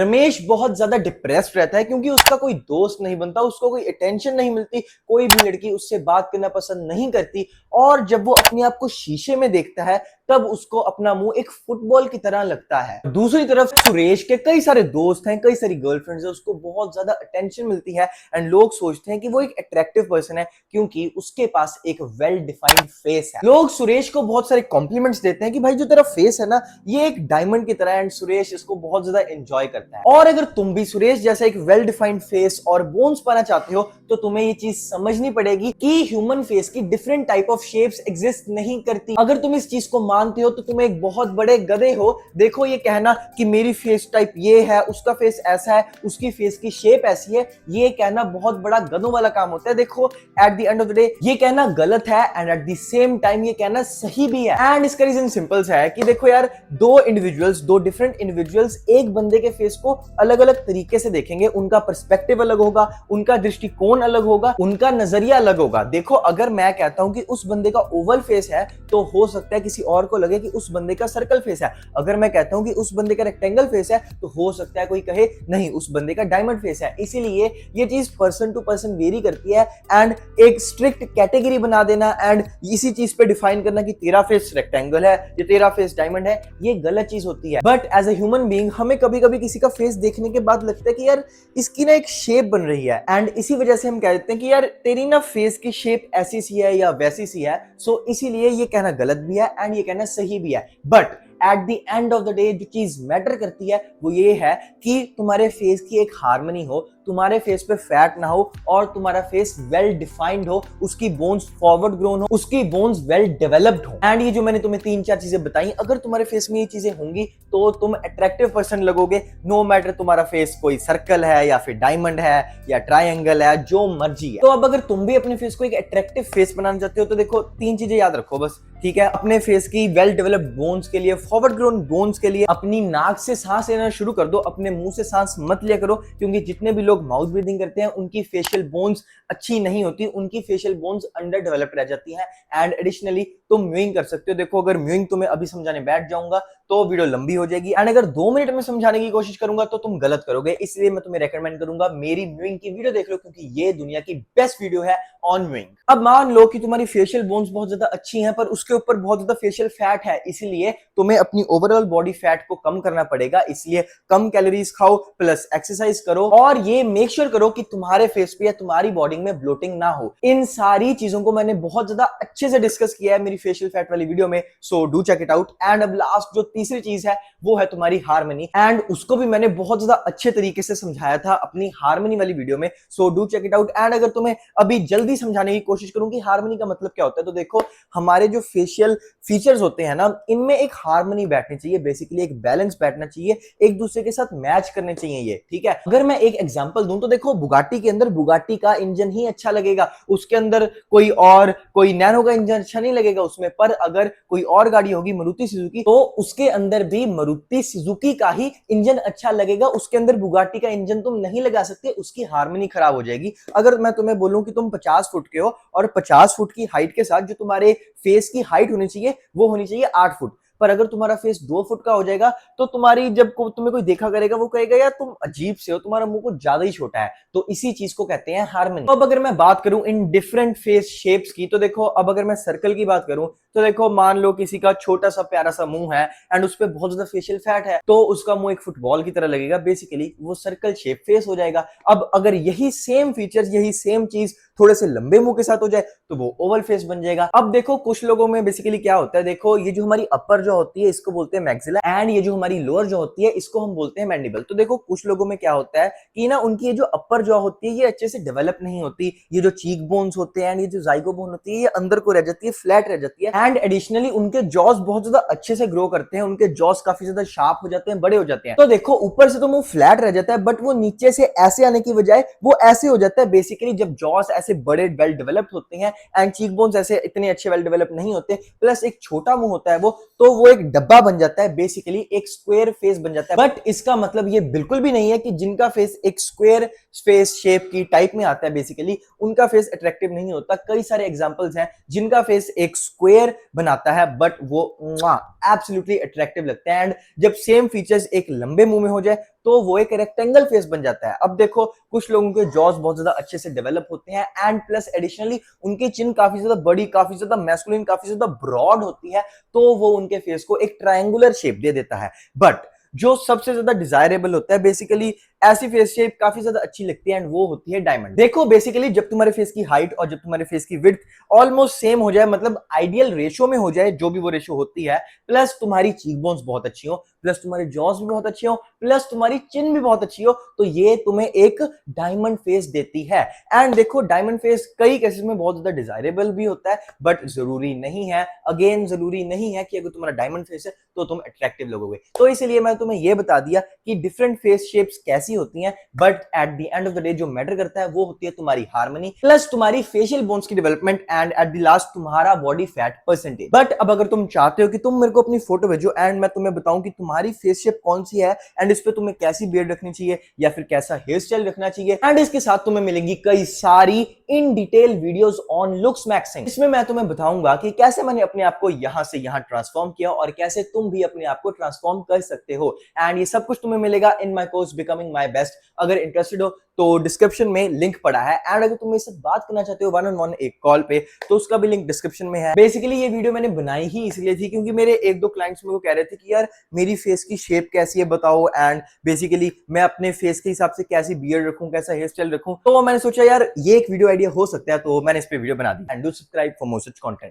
रमेश बहुत ज्यादा डिप्रेस्ड रहता है क्योंकि उसका कोई दोस्त नहीं बनता, उसको कोई अटेंशन नहीं मिलती, कोई भी लड़की उससे बात करना पसंद नहीं करती। और जब वो अपने आप को शीशे में देखता है तब उसको अपना मुंह एक फुटबॉल की तरह लगता है। दूसरी तरफ सुरेश के कई सारे दोस्त हैं, कई सारी गर्लफ्रेंड्स हैं, उसको बहुत ज्यादा अटेंशन मिलती है एंड लोग सोचते हैं कि वो एक अट्रैक्टिव पर्सन है क्योंकि उसके पास एक वेल डिफाइंड फेस है। लोग सुरेश को बहुत सारे कॉम्प्लीमेंट्स देते हैं कि भाई जो तेरा फेस है ना ये एक डायमंड की तरह है, एंड सुरेश इसको बहुत ज्यादा एंजॉय करता है। और अगर तुम भी सुरेश जैसा एक वेल डिफाइंड फेस और बोन्स पाना चाहते हो तो तुम्हें ये चीज समझनी पड़ेगी कि ह्यूमन फेस की different type of shapes exist नहीं करती। अगर तुम इस चीज को मानते हो तो तुम एक बहुत बड़े गधे हो। देखो, ये कहना कि मेरी फेस टाइप ये है, उसका फेस ऐसा है, उसकी फेस की शेप ऐसी है, ये कहना बहुत बड़ा गधों वाला काम होता है। देखो, at the end of the day ये कहना गलत है and at the same time ये कहना सही भी है। एंड इसका रीजन सिंपल सा है कि देखो यार, दो डिफरेंट इंडिविजुअल्स एक बंदे के फेस को अलग अलग तरीके से देखेंगे, उनका पर्सपेक्टिव अलग होगा, उनका दृष्टिकोण अलग होगा, उनका नजरिया अलग होगा। देखो, अगर मैं कहता हूं कि उस बंदे का ओवल फेस है तो हो सकता है किसी और को लगे कि उस बंदे का सर्कल फेस है। अगर मैं कहता हूं कि उस बंदे का रेक्टेंगल फेस है तो हो सकता है कोई कहे नहीं उस बंदे का डायमंड फेस है। इसीलिए ये चीज पर्सन टू पर्सन वेरी करती है एंड एक स्ट्रिक्ट कैटेगरी बना देना एंड इसी चीज पे डिफाइन करना कि तेरा फेस रेक्टेंगल है या तेरा फेस डायमंड है, ये गलत चीज होती है। But as a human being हमें कभी कभी किसी का फेस देखने के बाद लगता है कि यार इसकी ना एक शेप बन रही है, एंड इसी वजह से हम कह देते हैं कि यार तेरी ना फेस की शेप ऐसी सी है या वैसी सी है। सो इसीलिए ये कहना गलत भी है एंड ये कहना सही भी है। But at the end of the day जो चीज मैटर करती है वो ये है कि तुम्हारे फेस की एक हार्मनी हो, तुम्हारे फेस पे फैट ना हो और तुम्हारा फेस वेल डिफाइंड हो, उसकी बोन्स फॉरवर्ड ग्रोन हो, उसकी बोन्स वेल डेवलप्ड हो। एंड ये जो मैंने तुम्हें 3-4 चीजें बताई, अगर तुम्हारे फेस में ये चीजें होंगी तो तुम अट्रैक्टिव पर्सन लगोगे, नो मैटर तुम्हारा फेस कोई सर्कल है या फिर डायमंड है या ट्रायंगल है, जो मर्जी है। तो अब अगर तुम भी अपने फेस को एक अट्रैक्टिव फेस बनाना चाहते हो तो देखो 3 चीजें याद रखो बस, ठीक है। अपने फेस की वेल डेवलप्ड बोन्स के लिए, फॉरवर्ड ग्रोन बोन्स के लिए अपनी नाक से सांस लेना शुरू कर दो, अपने मुंह से सांस मत लिया करो, क्योंकि जितने भी लोग माउथ ब्रीदिंग करते हैं उनकी फेशियल बोन्स अच्छी नहीं होती, उनकी फेशियल बोन्स अंडर डेवलप्ड रह जाती हैं। एंड एडिशनली तुम म्यूइंग कर सकते हो। देखो, अगर म्यूइंग तुम्हें अभी समझाने बैठ जाऊंगा तो वीडियो लंबी हो जाएगी एंड अगर 2 मिनट में समझाने की कोशिश करूंगा तो तुम गलत करोगे। इसलिए मैं तुम्हें रेकमेंड करूंगा मेरी म्यूइंग की वीडियो देख लो, क्योंकि ये दुनिया की बेस्ट वीडियो है ऑन म्यूइंग। अब मान लो कि तुम्हारी फेशियल बोन्स बहुत ज्यादा अच्छी हैं पर उसके ऊपर बहुत ज्यादा फेशियल फैट है, इसीलिए तुम्हें अपनी ओवरऑल बॉडी फैट को कम करना पड़ेगा। इसलिए कम कैलोरीज खाओ प्लस एक्सरसाइज करो और ये मेक श्योर करो कि तुम्हारे फेस पे या तुम्हारी बॉडी में ब्लोटिंग ना हो। इन सारी चीजों को मैंने बहुत ज्यादा अच्छे से डिस्कस किया है मेरी फेशियल फैट वाली वीडियो में, so do check it out. And अब लास्ट जो तीसरी चीज है वो है तुम्हारी हार्मनी, एंड उसको भी मैंने बहुत ज्यादा अच्छे तरीके से समझाया था अपनी हार्मनी वाली वीडियो में, so do check it out. And अगर तुम्हें अभी जल्दी समझाने की कोशिश करूं कि हार्मनी का मतलब क्या होता है, तो देखो, हमारे जो फेशियल फीचर्स होते हैं ना, इनमें एक हार्मनी बैठनी चाहिए, बेसिकली एक बैलेंस बैठना चाहिए, एक दूसरे के साथ मैच करने चाहिए ये, ठीक है। अगर मैं एक एग्जांपल दूं तो देखो, बुगाटी के अंदर बुगाटी का इंजन ही अच्छा लगेगा, उसके अंदर कोई नैनो का इंजन अच्छा नहीं लगेगा उसमें। पर अगर कोई और गाड़ी होगी मारुति सुजुकी तो उसके अंदर भी मारुति सुजुकी का ही इंजन अच्छा लगेगा, उसके अंदर बुगाटी का इंजन तुम नहीं लगा सकते, उसकी हार्मनी खराब हो जाएगी। अगर मैं तुम्हें बोलूं कि तुम 50 फुट के हो और 50 फुट की हाइट के साथ जो तुम्हारे फेस की हाइट होनी चाहिए वो होनी चाहिए 8 फुट, पर अगर तुम्हारा फेस 2 फुट का हो जाएगा तो तुम्हें कोई देखा करेगा वो कहेगा यार तुम अजीब से हो, तुम्हारा मुंह कुछ ज्यादा ही छोटा है। तो इसी चीज को कहते हैं हार्मनी। अब अगर मैं बात करूं इन डिफरेंट फेस शेप्स की, तो देखो, अब अगर मैं सर्कल की बात करूं तो देखो, मान लो किसी का छोटा सा प्यारा सा मुंह है एंड उस पर बहुत ज्यादा फेशियल फैट है तो उसका मुंह एक फुटबॉल की तरह लगेगा, बेसिकली वो सर्कल शेप फेस हो जाएगा। अब अगर यही सेम फीचर्स, यही सेम चीज थोड़े से लंबे मुंह के साथ हो जाए तो वो ओवल फेस बन जाएगा। अब देखो, कुछ लोगों में बेसिकली क्या होता है, देखो, ये जो हमारी अपर जो होती है इसको बोलते हैं मैक्सिला एंड ये जो हमारी लोअर जो होती है इसको हम बोलते हैं मैंडिबल। तो देखो, कुछ लोगों में क्या होता है कि ना उनकी ये जो अपर जॉ होती है ये अच्छे से डेवलप नहीं होती, ये जो चीक बोन्स होते हैं, ये जो जाइगो बोन होती है ये अंदर को रह जाती है, फ्लैट रह जाती है। एंड एडिशनली उनके जॉस बहुत ज्यादा अच्छे से ग्रो करते हैं, उनके जॉस काफी ज्यादा शार्प हो जाते हैं, बड़े हो जाते हैं। तो देखो, ऊपर से तो मुंह फ्लैट रह जाता है बट वो नीचे से ऐसे आने की बजाय वो ऐसे हो जाता है, बेसिकली जब जॉस ऐसे बड़े वेल डेवलप्ड होते हैं एंड चीक बोन्स ऐसे इतने अच्छे वेल डेवलप नहीं होते, प्लस एक छोटा मुंह होता है वो एक डब्बा बन जाता है, बेसिकली एक स्क्वायर फेस बन जाता है। बट इसका मतलब ये बिल्कुल भी नहीं है कि जिनका फेस एक स्क्वायर फेस शेप की टाइप में आता है बेसिकली उनका फेस अट्रैक्टिव नहीं होता। कई सारे एग्जांपल्स हैं जिनका फेस एक स्क्वायर ट्रायंगुलर बनाता है, बट वो एब्सोल्युटली अट्रैक्टिव लगता है। एंड जब सेम फीचर्स एक लंबे मुंह में हो जाए तो वो एक रेक्टेंगल फेस बन जाता है। अब देखो कुछ लोगों के जॉज बहुत ज्यादा अच्छे से डेवलप होते हैं एंड प्लस एडिशनली उनकी चिन काफी ज्यादा बड़ी, काफी ज्यादा मैस्कुलिन, काफी ज्यादा ब्रॉड होती है, तो वो उनके फेस को एक ट्रायंगुलर शेप दे देता है। बट जो सबसे ज्यादा डिजायरेबल होता है, बेसिकली ऐसी फेस शेप काफी ज्यादा अच्छी लगती है, एंड वो होती है डायमंड। देखो बेसिकली जब तुम्हारे फेस की हाइट और जब तुम्हारे फेस की विड्थ ऑलमोस्ट सेम हो जाए, मतलब आइडियल रेशियो में हो जाए, जो भी वो रेशियो होती है, प्लस तुम्हारी चीक बोन्स बहुत अच्छी हो, प्लस तुम्हारे जॉस भी बहुत अच्छे हो, प्लस तुम्हारी चिन भी बहुत अच्छी हो, तो ये तुम्हें एक डायमंड फेस देती है। एंड देखो डायमंड फेस कई केसेस में बहुत ज्यादा डिजायरेबल भी होता है, बट जरूरी नहीं है, अगेन जरूरी नहीं है कि अगर तुम्हारा डायमंड फेस है तो तुम अट्रैक्टिव लगोगे। तो इसलिए मैं तुम्हें यह बता दिया कि डिफरेंट फेस शेप्स कैसी होती हैं, but at the end of the day जो मैटर करता है वो होती है तुम्हारी हार्मनी, प्लस तुम्हारी फेशियल बोन्स की development, and at the last तुम्हारा बॉडी फैट परसेंटेज। बट अब अगर तुम चाहते हो कि तुम मेरे को अपनी फोटो भेजो एंड मैं तुम्हें बताऊं कि तुम्हारी फेस शेप कौन सी है, एंड इस पे तुम्हें कैसी बियर्ड रखनी चाहिए या फिर कैसा हेयर स्टाइल रखना चाहिए, एंड इसके साथ तुम्हें मिलेंगी कई सारी in detail videos on looks maxing. इसमें मैं तुम्हें बताऊंगा कि कैसे मैंने अपने आप को यहां से यहां ट्रांसफॉर्म किया और कैसे तुम भी अपने आप को ट्रांसफॉर्म कर सकते हो। एंड ये सब कुछ तुम्हें मिलेगा in my course becoming my best. अगर इंटरेस्टेड हो तो डिस्क्रिप्शन में लिंक पड़ा है, एंड अगर तुम इससे बात करना चाहते हो वन ऑन वन एक कॉल पे, तो उसका भी लिंक डिस्क्रिप्शन में है। बेसिकली ये वीडियो मैंने बनाई ही इसलिए थी क्योंकि मेरे एक दो क्लाइंट्स मेरे को कह रहे थे कि यार मेरी फेस की शेप कैसी है बताओ, एंड बेसिकली मैं अपने फेस के हिसाब से कैसी बियर्ड रखूं, कैसा हेयर स्टाइल रखूं। तो मैंने सोचा यार ये एक वीडियो आइडिया हो सकता है, तो मैंने इस पे वीडियो बना दी। And do subscribe for more such content.